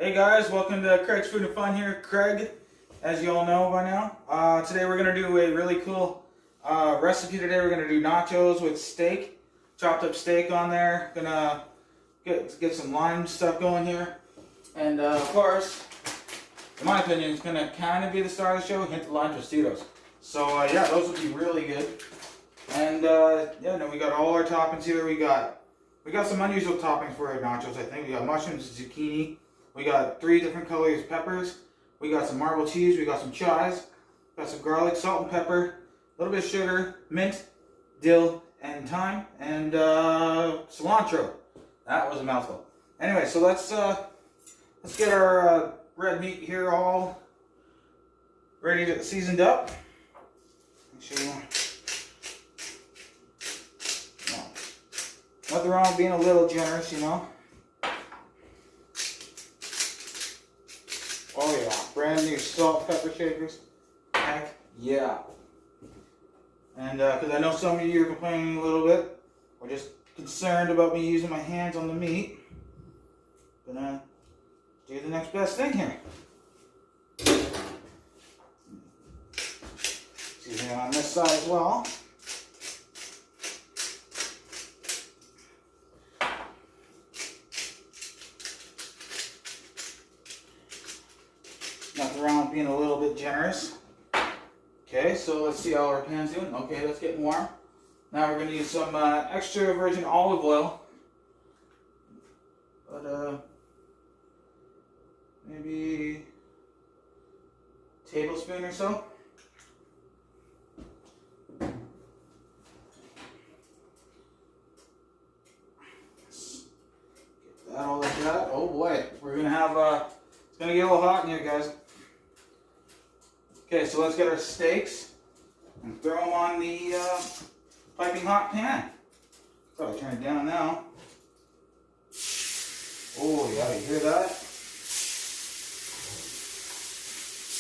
Hey guys, welcome to Craig's Food and Fun here. Craig, as you all know by now. Today we're going to do a really cool recipe today. We're going to do nachos with steak, chopped up steak on there. Gonna get some lime stuff going here. And of course, in my opinion, it's going to kind of be the star of the show, hint the lime Tostitos. So yeah, those would be really good. And yeah, then we got all our toppings here. We got some unusual toppings for our nachos, I think. We got mushrooms, zucchini. We got 3 different colors of peppers. We got some marble cheese. We got some chives. Got some garlic, salt and pepper. A little bit of sugar, mint, dill, and thyme, and cilantro. That was a mouthful. Anyway, so let's get our red meat here all ready to seasoned up. Make sure you want. Nothing wrong with being a little generous, you know. Oh yeah, brand new salt pepper shakers. Heck yeah. And because I know some of you are complaining a little bit, or just concerned about me using my hands on the meat, gonna do the next best thing here. Seasoning on this side as well. Nothing wrong with being a little bit generous. Okay, so let's see how our pan's doing. Okay, that's getting warm. Now we're going to use some extra virgin olive oil. But maybe a tablespoon or so. Get that all like that. Oh boy, we're going to have it's going to get a little hot in here, guys. Okay, so let's get our steaks and throw them on the piping hot pan. Probably turn it down now. Oh yeah, you hear that?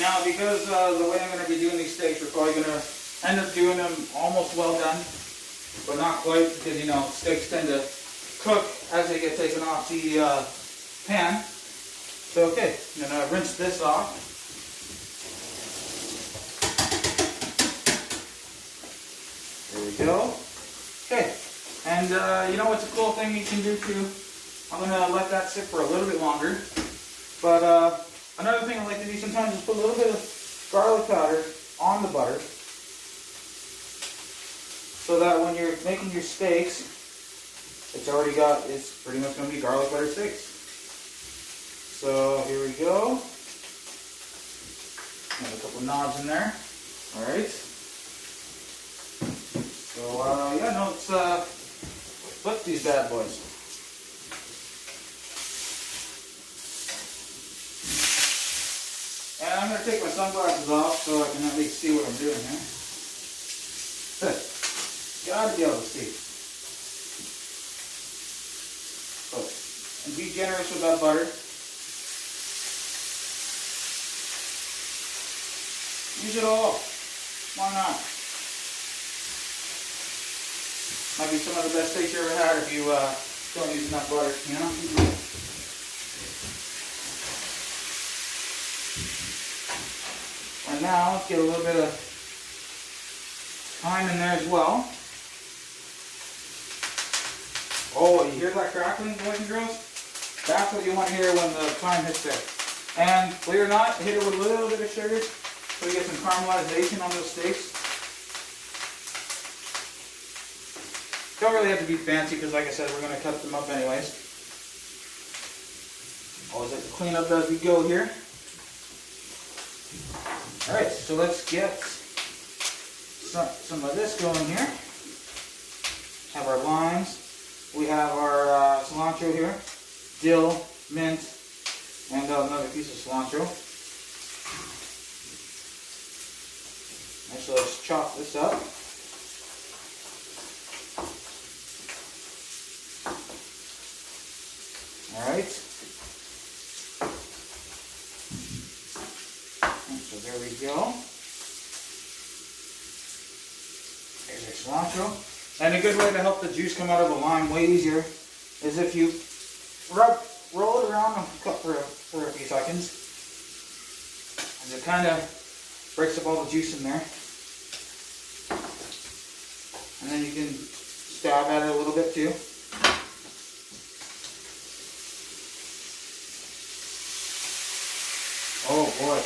Now, because the way I'm going to be doing these steaks, we're probably going to end up doing them almost well done, but not quite, because you know steaks tend to cook as they get taken off the pan. So okay, I'm going to rinse this off. There we go. Okay, and you know what's a cool thing you can do too? I'm going to let that sit for a little bit longer. But another thing I like to do sometimes is put a little bit of garlic powder on the butter, so that when you're making your steaks, it's pretty much going to be garlic butter steaks. So here we go. Got a couple knobs in there. All right. So yeah, no, let's flip these bad boys. And I'm going to take my sunglasses off so I can at least see what I'm doing here. Gotta be able to see. So, and be generous with that butter. Use it all. Why not? Might be some of the best steaks you ever had if you don't use enough butter, you know? And now let's get a little bit of thyme in there as well. Oh, you hear that crackling, boys and girls? That's what you want to hear when the thyme hits there. And believe it or not, hit it with a little bit of sugar so we get some caramelization on those steaks. Don't really have to be fancy because, like I said, we're going to cut them up anyways. Always like to clean up as we go here. Alright, so let's get some of this going here. Have our limes. We have our cilantro here. Dill, mint, and another piece of cilantro. Alright, so let's chop this up. Alright, so there we go. There's our cilantro. And a good way to help the juice come out of the lime way easier is if you rub roll it around and cook for a few seconds. And it kind of breaks up all the juice in there. And then you can stab at it a little bit too. Oh boy.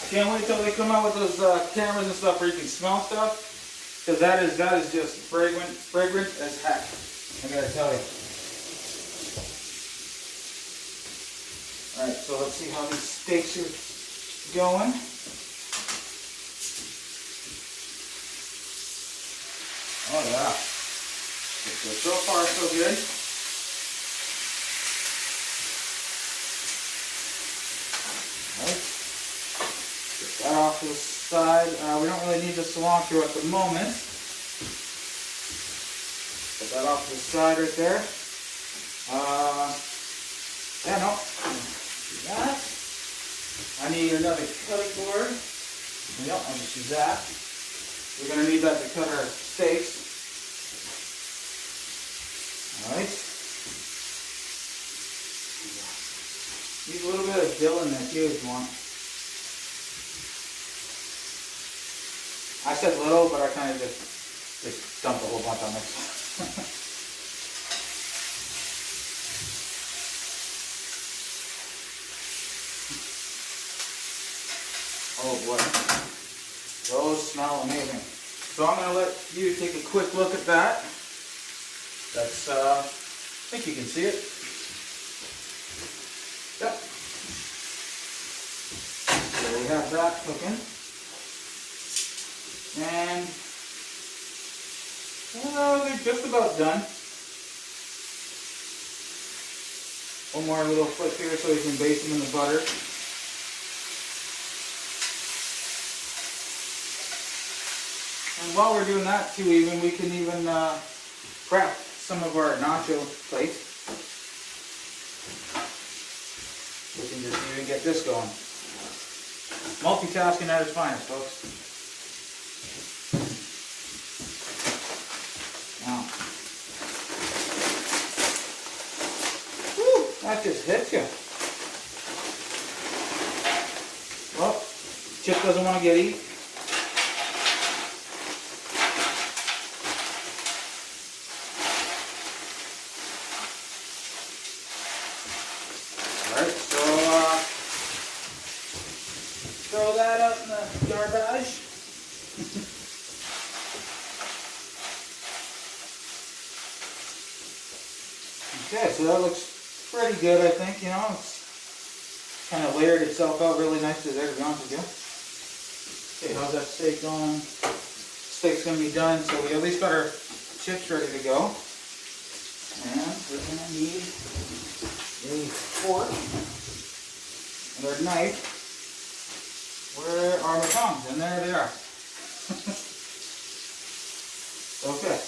I can't wait till they come out with those cameras and stuff where you can smell stuff. Because that is just fragrant as heck. I gotta tell you. Alright, so let's see how these steaks are going. Oh yeah. So far so good. Alright. Get that off to the side. We don't really need the cilantro at the moment. Put that off to the side right there. Yeah, no. Do that. I need another cutting board. Yep, I'll just use that. We're going to need that to cut our steaks. Alright. Use a little bit of dill in there too if you want. I said little, but I kind of just dumped a whole bunch on this. Oh boy, those smell amazing. So I'm going to let you take a quick look at that. That's, I think you can see it. Yep. So we have that cooking. And, well, they're just about done. One more little flip here so you can baste them in the butter. And while we're doing that too, we can even prep some of our nacho plates. We can just even get this going. Multitasking at its finest, folks. Now, whew, that just hits you. Well, Chip doesn't want to get eaten. Alright, so throw that out in the garbage. Okay, so that looks pretty good, I think. You know, it's kind of layered itself out really nicely there, to be honest with you. Okay, how's that steak going? Steak's going to be done, so we at least got our chips ready to go. And we're going to need a fork and our knife. Where are my tongs? And there they are. Okay.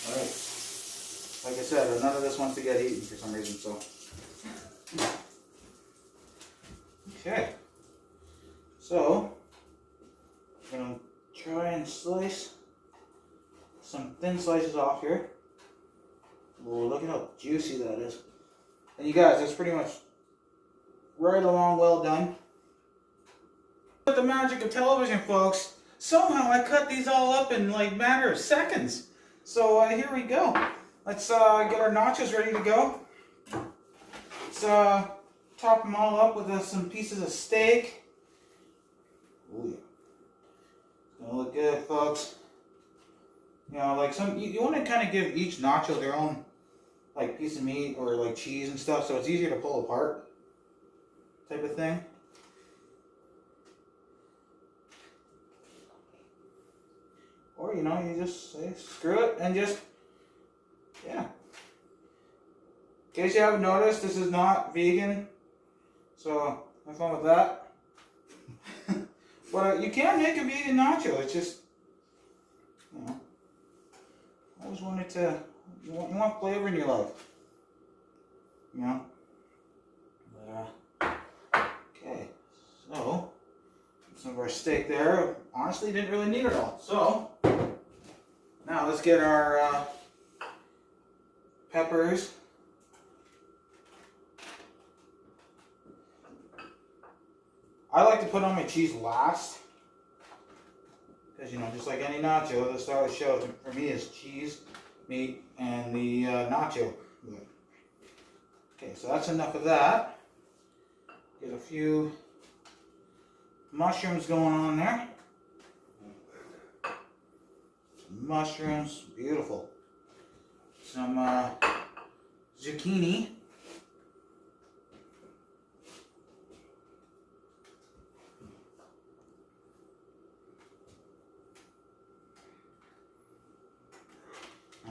Alright. Like I said, none of this wants to get eaten for some reason, so. Okay. So, I'm going to try and slice some thin slices off here. Whoa, look at how juicy that is. And you guys, that's pretty much right along well done. With the magic of television, folks, somehow I cut these all up in like a matter of seconds. So here we go. Let's get our nachos ready to go. Let's top them all up with some pieces of steak. Oh yeah. It's gonna look good, folks. You know, like you want to kind of give each nacho their own like piece of meat or like cheese and stuff, so it's easier to pull apart type of thing. Or, you know, you just say screw it and just, yeah. In case you haven't noticed, this is not vegan, so have fun with that. But you can make a vegan nacho. It's just, you know, I always wanted to, you want flavor in your life, you know. some of our steak there. Honestly, didn't really need it all. So, now let's get our peppers. I like to put on my cheese last. Because, you know, just like any nacho, the star of the show for me is cheese, meat, and the nacho. Okay, so that's enough of that. Get a few mushrooms going on there. Some mushrooms, beautiful. Some zucchini.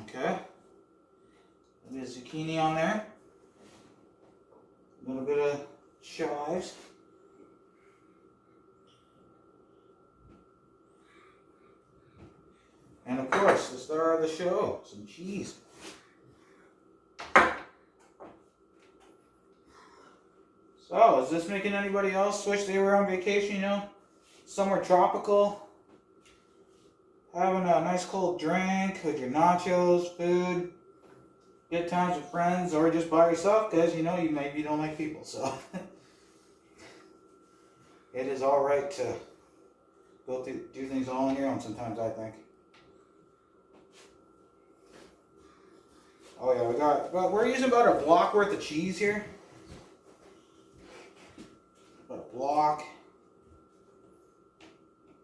Okay. A bit of zucchini on there. A little bit of chives. And of course, the star of the show, some cheese. So, is this making anybody else wish they were on vacation, you know? Somewhere tropical? Having a nice cold drink with your nachos, food, good times with friends, or just by yourself, because you know you maybe don't like people, so. It is alright to go through, do things all on your own sometimes, I think. Oh yeah, we're using about a block worth of cheese here. About a block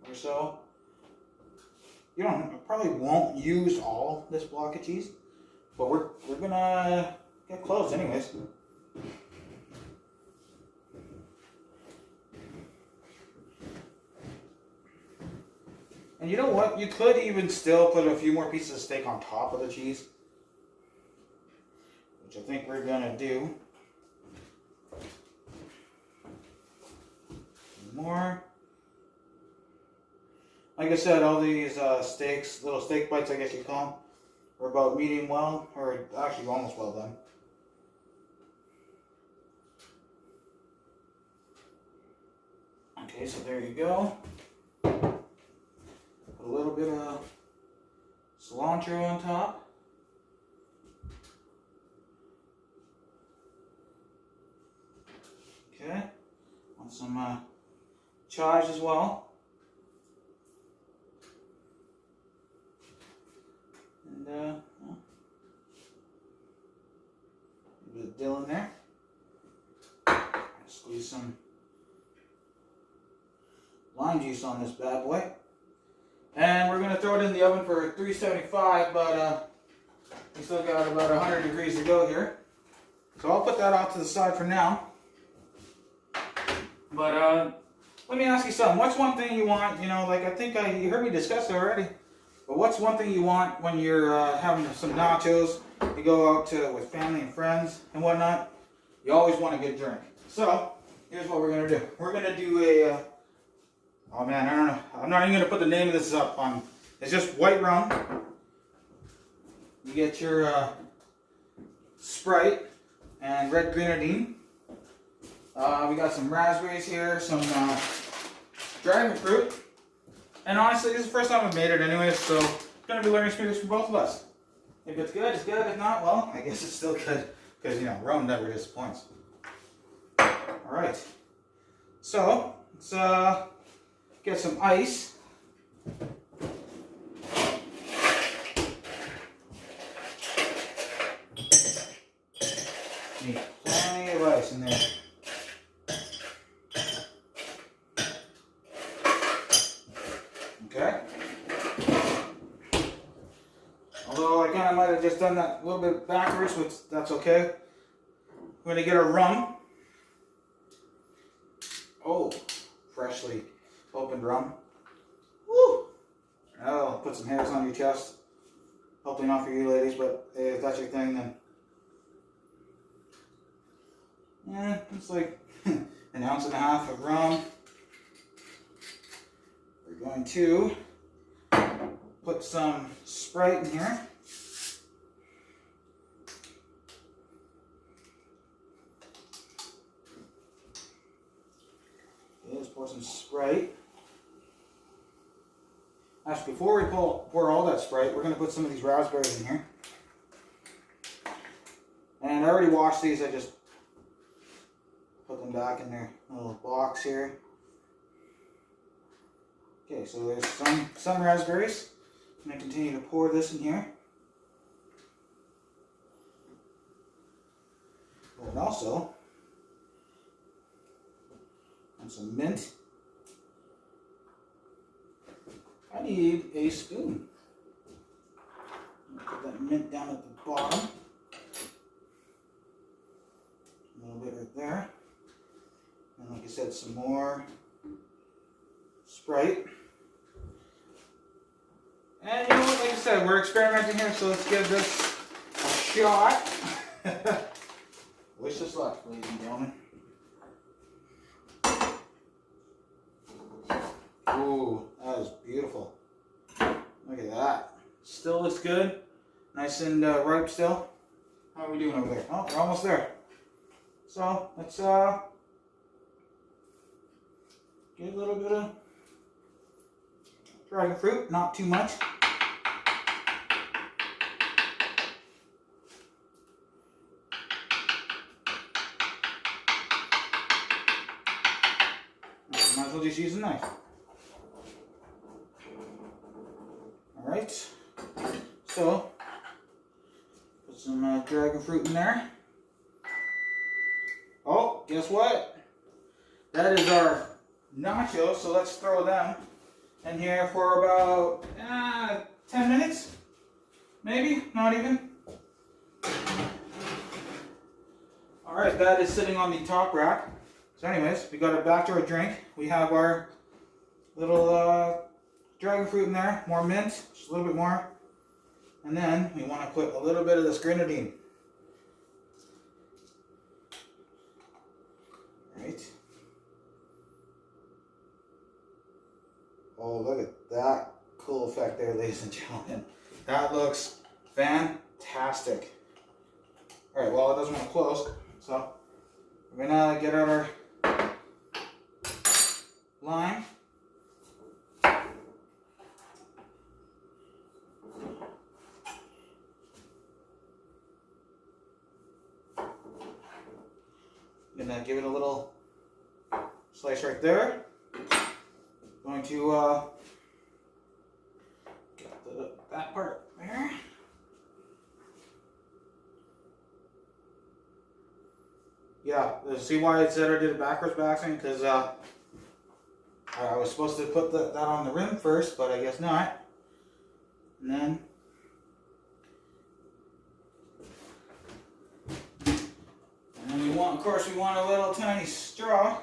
or so. You probably won't use all this block of cheese, but we're gonna get close anyways. And you know what? You could even still put a few more pieces of steak on top of the cheese, which I think we're gonna do. More. Like I said, all these steaks, little steak bites I guess you call them, are about medium well, or actually almost well done. Okay, so there you go. Put a little bit of cilantro on top. Okay, want some chives as well. And a bit of dill in there. Squeeze some lime juice on this bad boy. And we're going to throw it in the oven for 375, but we still got about 100 degrees to go here. So I'll put that off to the side for now. But let me ask you something. What's one thing you want, you know, like I think you heard me discuss it already. But what's one thing you want when you're having some nachos, you go out with family and friends and whatnot? You always want a good drink. So, here's what we're going to do. We're going to do a, oh man, I don't know. I'm not even going to put the name of this up on, it's just white rum. You get your Sprite and red grenadine. We got some raspberries here, some dragon fruit. And honestly, this is the first time I've made it anyway, so it's going to be learning experience for both of us. If it's good, it's good. If not, well, I guess it's still good. Because, you know, rum never disappoints. Alright. So, let's get some ice. Need plenty of ice in there. Okay. Although I kind of might have just done that a little bit backwards, but that's okay. We're going to get our rum. Oh, freshly opened rum. Woo! That'll put some hairs on your chest. Hopefully not for you ladies, but if that's your thing, then yeah, it's like an ounce and a half of rum. We're going to put some Sprite in here. Okay, let's pour some Sprite. Actually, before we pour all that Sprite, we're going to put some of these raspberries in here. And I already washed these. I just put them back in their little box here. Okay, so there's some raspberries. I'm going to continue to pour this in here. And also, and some mint. I need a spoon. Put that mint down at the bottom. A little bit right there. And like I said, some more Sprite. And you know what, like I said, we're experimenting here, so let's give this a shot. Wish us luck, ladies and gentlemen. Ooh, that is beautiful. Look at that. Still looks good. Nice and ripe still. How are we doing over there? Oh, we're almost there. So, let's get a little bit of dragon fruit, not too much. Might as well just use a knife. Alright, so put some dragon fruit in there. Oh, guess what? That is our nachos, so let's throw them in here for about 10 minutes. Maybe, not even. Alright, that is sitting on the top rack. So anyways, we got it back to our drink. We have our little dragon fruit in there, more mint, just a little bit more. And then we want to put a little bit of this grenadine. Right. Oh, look at that cool effect there, ladies and gentlemen. That looks fantastic. Alright, well, it doesn't want to close, so we're going to get out our lime. Gonna give it a little slice right there. Going to get that part there. Yeah, see why I said I did it backwards by accident? Because I was supposed to put that on the rim first, but I guess not. And then of course, we want a little tiny straw.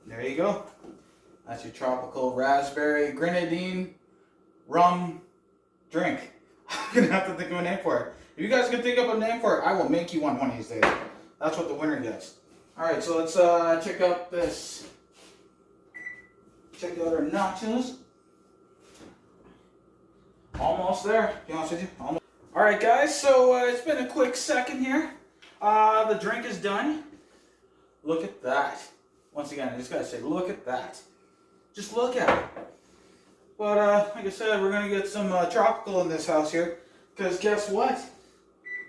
There you go. That's your tropical raspberry grenadine rum drink. I'm gonna have to think of a name for it. If you guys can think of a name for it, I will make you one of these days. That's what the winner gets. Alright, so let's check out this. Check out our nachos. Almost there, to be honest with you. Almost. Alright guys, so it's been a quick second here. The drink is done. Look at that. Once again, I just gotta say, look at that. Just look at it. But like I said, we're gonna get some tropical in this house here. Because guess what?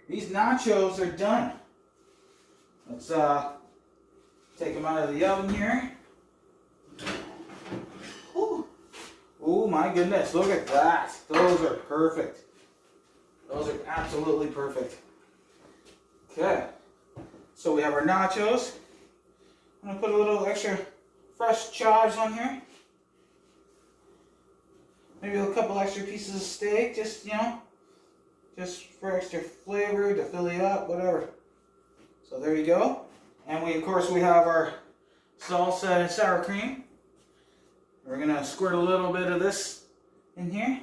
These nachos are done. Let's take them out of the oven here. Oh my goodness, look at that. Those are perfect. Those are absolutely perfect. Okay, so we have our nachos. I'm gonna put a little extra fresh chives on here. Maybe a couple extra pieces of steak, just, you know, just for extra flavor to fill you up, whatever. So there you go. And we, of course, we have our salsa and sour cream. We're gonna squirt a little bit of this in here.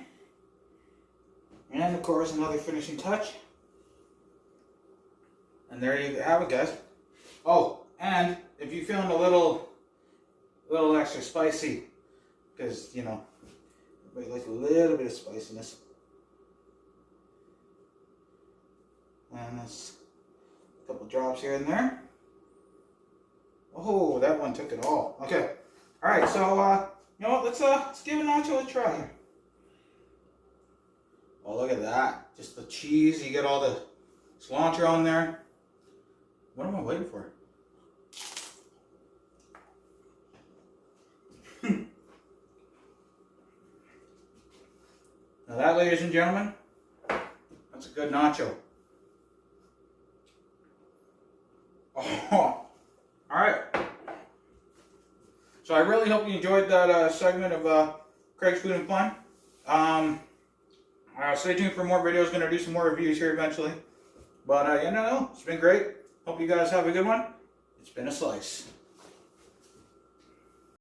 And of course, another finishing touch. And there you have it, guys. Oh, and if you're feeling a little extra spicy, because, you know, everybody likes a little bit of spiciness. And that's a couple drops here and there. Oh, that one took it all. Okay. All right. So, you know what? Let's give a nacho a try here. Oh, look at that. Just the cheese. You get all the cilantro on there. What am I waiting for? Now that, ladies and gentlemen, that's a good nacho. Oh, all right. So I really hope you enjoyed that segment of Craig's Food and Fun. Stay tuned for more videos. Going to do some more reviews here eventually. But yeah, no, it's been great. Hope you guys have a good one. It's been a slice.